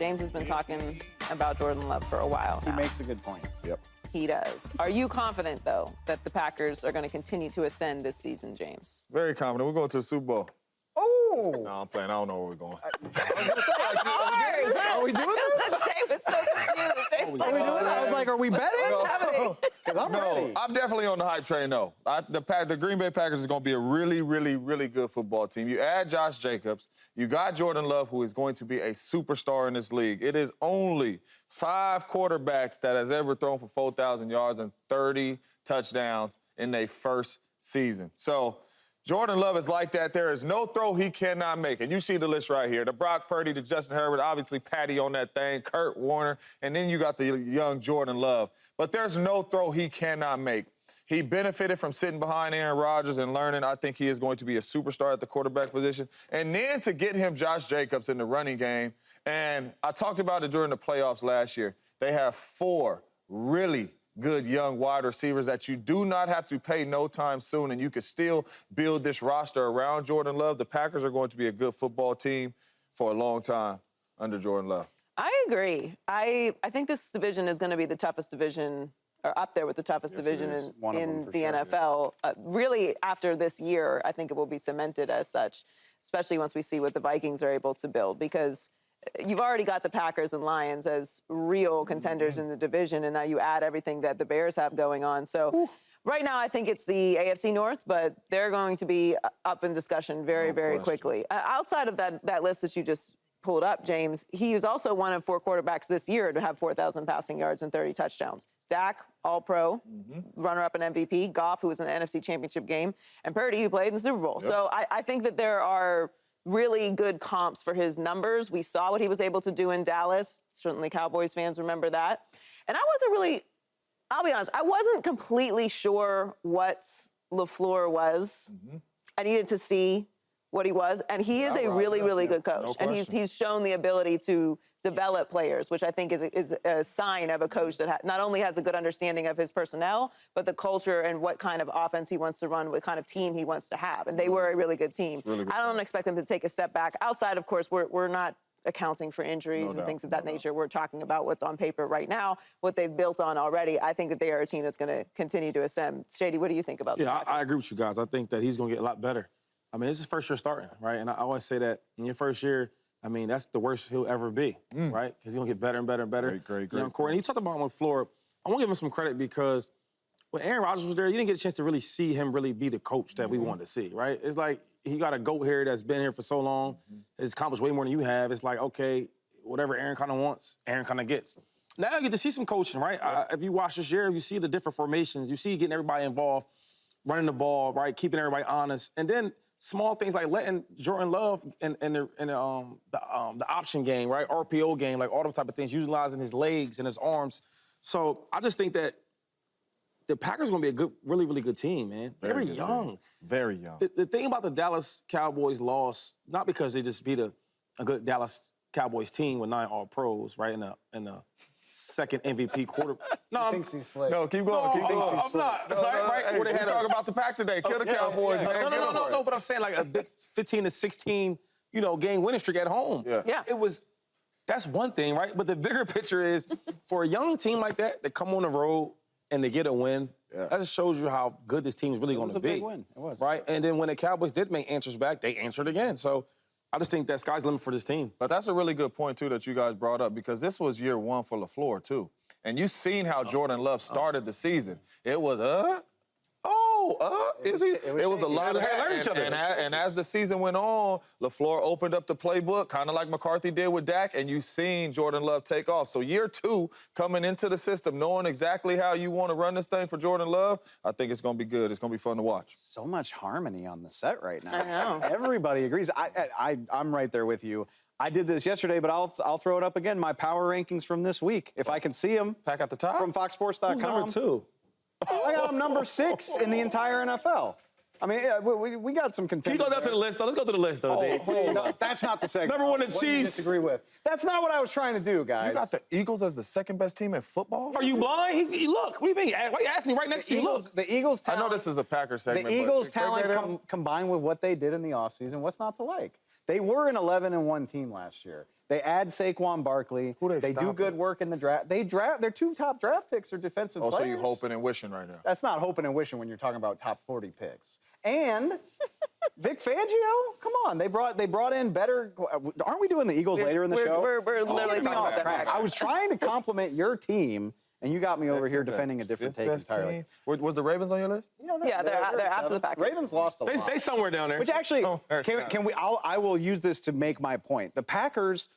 James has been talking about Jordan Love for a while now. He makes a good point. Yep. He does. Are you confident, though, that the Packers are going to continue to ascend this season, James? Very confident. We're going to the Super Bowl. Oh! No, I'm playing. I don't know where we're going. Are we doing this? Dave was so confused. Dave was like, Are we doing this? I was like, are we betting? what's happening? Because I'm ready. I'm definitely on the hype train, though. The Green Bay Packers is going to be a really, really, really good football team. You add Josh Jacobs. You got Jordan Love, who is going to be a superstar in this league. It is only 5 quarterbacks that has ever thrown for 4,000 yards and 30 touchdowns in their first season. So Jordan Love is like that. There is no throw he cannot make. And you see the list right here. The Brock Purdy, the Justin Herbert, obviously Patty on that thing, Kurt Warner, and then you got the young Jordan Love. But there's no throw he cannot make. He benefited from sitting behind Aaron Rodgers and learning. I think he is going to be a superstar at the quarterback position. And then to get him Josh Jacobs in the running game. And I talked about it during the playoffs last year. They have 4 really good young wide receivers that you do not have to pay no time soon, and you can still build this roster around Jordan Love. The Packers are going to be a good football team for a long time under Jordan Love. I agree. I think this division is going to be the toughest division, or up there with the toughest division in the NFL. Really, after this year, I think it will be cemented as such, especially once we see what the Vikings are able to build, because you've already got the Packers and Lions as real contenders in the division, and now you add everything that the Bears have going on. So right now I think it's the AFC North, but they're going to be up in discussion very, very quickly. Outside of that list that you just pulled up, James, he is also one of 4 quarterbacks this year to have 4,000 passing yards and 30 touchdowns. Dak, All-Pro, runner-up in MVP, Goff, who was in the NFC Championship game, and Purdy, who played in the Super Bowl. Yep. So I think that there are really good comps for his numbers. We saw what he was able to do in Dallas. Certainly Cowboys fans remember that. And I wasn't really, I'll be honest, I wasn't completely sure what LaFleur was. I needed to see what he was. And he is a really, really good coach. And he's shown the ability to develop players, which I think is a sign of a coach that not only has a good understanding of his personnel, but the culture and what kind of offense he wants to run, what kind of team he wants to have. And they were a really good team. Really good. I don't expect them to take a step back. Outside, of course, we're not accounting for injuries and things of that nature. We're talking about what's on paper right now, what they've built on already. I think that they are a team that's going to continue to ascend. Shady, what do you think about that? Yeah, I agree with you guys. I think that he's going to get a lot better. I mean, this is his first year starting, right? And I always say that in your first year, I mean, that's the worst he'll ever be, right? Because he's going to get better and better and better. Great. And you talked about him with Fleur. I want to give him some credit because when Aaron Rodgers was there, you didn't get a chance to really see him really be the coach that we wanted to see, right? It's like he got a GOAT here that's been here for so long. Has accomplished way more than you have. It's like, okay, whatever Aaron kind of wants, Aaron kind of gets. Now you get to see some coaching, right? If you watch this year, you see the different formations. You see getting everybody involved, running the ball, right? Keeping everybody honest. And then small things like letting Jordan Love and the option game, right? RPO game, like all those type of things, utilizing his legs and his arms. So I just think that the Packers are going to be a good, really, really good team, man. Very young. Very young. The thing about the Dallas Cowboys loss, not because they just beat a good Dallas Cowboys team with 9 All-Pros, right, in the second MVP quarter. No, he thinks he's slick. No, keep going. Keep going. I'm not. Right? Hey, we're talking about the pack today. Kill the Cowboys, man. No, but I'm saying like a big 15 to 16, game winning streak at home. Yeah. That's one thing, right? But the bigger picture is for a young team like that come on the road and they get a win, that just shows you how good this team is really going to be. It was a big win. It was. Right? And then when the Cowboys did make answers back, they answered again. So I just think that sky's the limit for this team. But that's a really good point, too, that you guys brought up, because this was year 1 for LaFleur, too. And you've seen how Jordan Love started the season. It was, is he? It was a lot of that. And as the season went on, LaFleur opened up the playbook, kind of like McCarthy did with Dak, and you've seen Jordan Love take off. So year 2, coming into the system, knowing exactly how you want to run this thing for Jordan Love, I think it's going to be good. It's going to be fun to watch. So much harmony on the set right now. I know. Everybody agrees. I'm right there with you. I did this yesterday, but I'll throw it up again. My power rankings from this week, if I can see them. Pack at the top? From FoxSports.com. Who's number 2? I got him number 6 in the entire NFL. I mean, we got some contenders. Can you go down to the list, though? Let's go to the list, though, Dave. No, that's not the segment. Number 1, the What Chiefs. do you disagree with? That's not what I was trying to do, guys. You got the Eagles as the 2nd-best team in football? Are you blind? Look, what do you mean? Why you ask me right next to you? Look. The Eagles' talent. I know this is a Packers segment. The Eagles' talent combined with what they did in the offseason, what's not to like? They were an 11-1 team last year. They add Saquon Barkley. They do good work in the draft. Their 2 top draft picks are defensive players. So you hoping and wishing right now? That's not hoping and wishing when you're talking about top 40 picks. And Vic Fangio, come on, they brought in better. Aren't we doing the Eagles later in the show? We're literally talking about track. I was trying to compliment your team, and you got me over here defending a different take entirely. Was the Ravens on your list? Yeah, they're after the Packers. Ravens lost a lot. They somewhere down there. Which actually, I will use this to make my point. The Packers,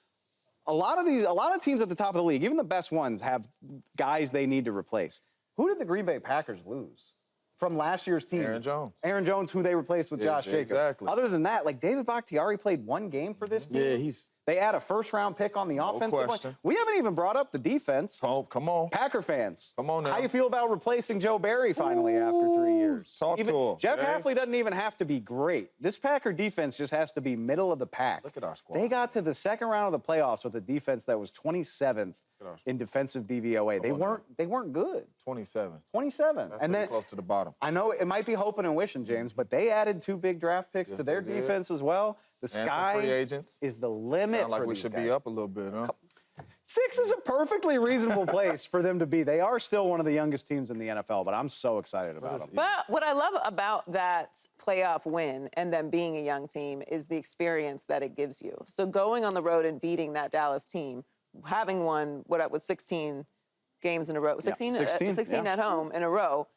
a lot of teams at the top of the league, even the best ones, have guys they need to replace. Who did the Green Bay Packers lose from last year's team? Aaron Jones. Aaron Jones, who they replaced with Josh Jacobs. Exactly. Other than that, like David Bakhtiari played 1 game for this team. Yeah, They add a first-round pick on the offensive line. We haven't even brought up the defense. Oh, come on. Packer fans. Come on now. How you feel about replacing Joe Barry finally after 3 years? Talk to him. Jeff Hafley doesn't even have to be great. This Packer defense just has to be middle of the pack. Look at our squad. They got to the second round of the playoffs with a defense that was 27th in defensive DVOA. They weren't good. 27. 27. That's and pretty then close to the bottom. I know it might be hoping and wishing, James, but they added 2 big draft picks to their defense as well. The sky free agents. is the limit. Sound like for we these should guys. be up a little bit, huh? 6 is a perfectly reasonable place for them to be. They are still one of the youngest teams in the NFL, but I'm so excited about them. But what I love about that playoff win and them being a young team is the experience that it gives you. So going on the road and beating that Dallas team, having won, 16 games in a row, 16 at home in a row,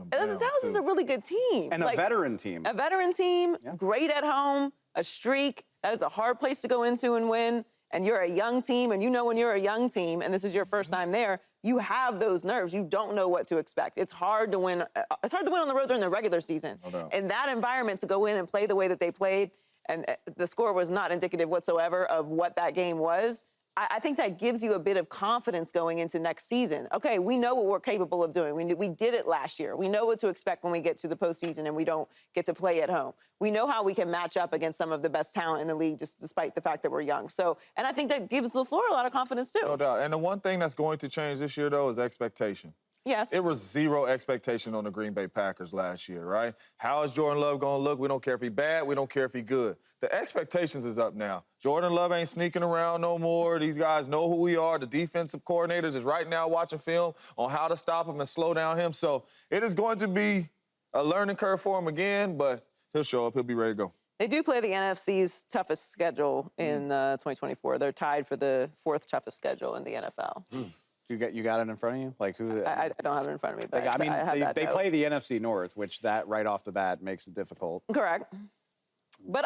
Dallas is a really good team. And a veteran team. A veteran team, great at home, a streak. That is a hard place to go into and win. And you're a young team, and you know when you're a young team, and this is your first time there, you have those nerves. You don't know what to expect. It's hard to win. It's hard to win on the road during the regular season. In that environment, to go in and play the way that they played, and the score was not indicative whatsoever of what that game was. I think that gives you a bit of confidence going into next season. Okay, we know what we're capable of doing. We did it last year. We know what to expect when we get to the postseason and we don't get to play at home. We know how we can match up against some of the best talent in the league, just despite the fact that we're young. So, and I think that gives LaFleur a lot of confidence too. No doubt. And the one thing that's going to change this year, though, is expectation. Yes. It was 0 expectation on the Green Bay Packers last year, right? How is Jordan Love going to look? We don't care if he's bad. We don't care if he's good. The expectations is up now. Jordan Love ain't sneaking around no more. These guys know who we are. The defensive coordinators is right now watching film on how to stop him and slow down him. So it is going to be a learning curve for him again, but he'll show up. He'll be ready to go. They do play the NFC's toughest schedule in 2024. They're tied for the 4th toughest schedule in the NFL. You got it in front of you? Like who? I don't have it in front of me, but I mean, I have they play the NFC North, which that right off the bat makes it difficult. Correct. But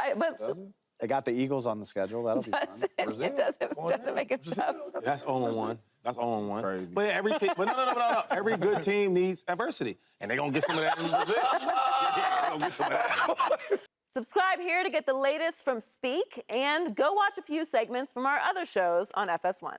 they got the Eagles on the schedule. That'll be fun. It doesn't make it tough. That's 0-1. That's 0-1. Crazy. But every team, no. Every good team needs adversity, and they're gonna get some of that in Brazil. They're gonna get some of that. Subscribe here to get the latest from Speak, and go watch a few segments from our other shows on FS1.